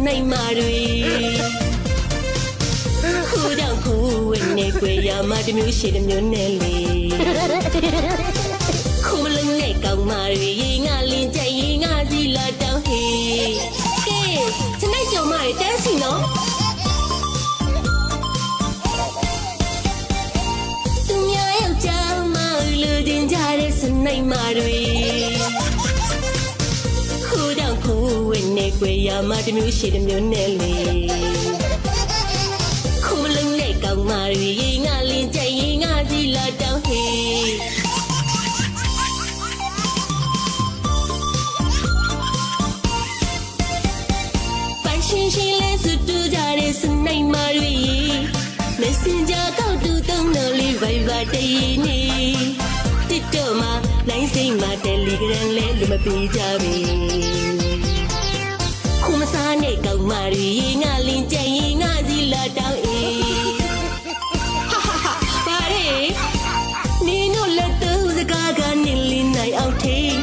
နိုင်မာတွေခိုးကြောင့်ခိုးဝင်နေကြွေရမတမျိုးရှိတမျိုးနဲ့လေခိုးမလုံးနဲ့ကောင်းမာတွေရေငါလင်းကြိုက်ရေငါစီလာတောင်းဟေးကဲစနေကြော်မတွေတန်းစီနော်သူများယောက်ျားမလူတင်ကြတဲ့စနေမာတွေခိုးကြောင့်ခိုးဝင်နေကြွေရမတမျိုးရှိတမျိုးနဲ့လေခိုးမလုံးနဲ့ကောင်းမာတွေရေငါလင်းကြိုက်ရေငါစီလာတောင်းဟေးရှင်ရှင်လဲစွတူကြတဲ့စနိုင်မာတွေ Messenger ကောက်တူသုံးတော်လေး Viber တည်နေ TikTok မှာ line စိမ့်မှာ Telegram လဲလူမပေးကြပဲခုမစားနဲ့ကောက်မာတွေငါလင်းကြိုင်ရင်ငါစီလာတောင်းအေးဟာဟာဟာပါရဲနေတို့လက်တူစကားကနေလင်းနိုင်အောင်ထေး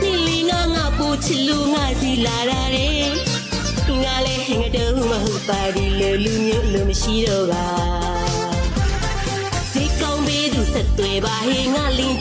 နေလင်းငါပို့ချစ်လို့ငါစီလာရတယ်ငါလဲငါတို့မဟုတ်ပါဒီလေလူမျိုးလူမရှိတော့ပါဒီကောင်းပေးသူဆက်သွယ်ပါဟေးငါလင်း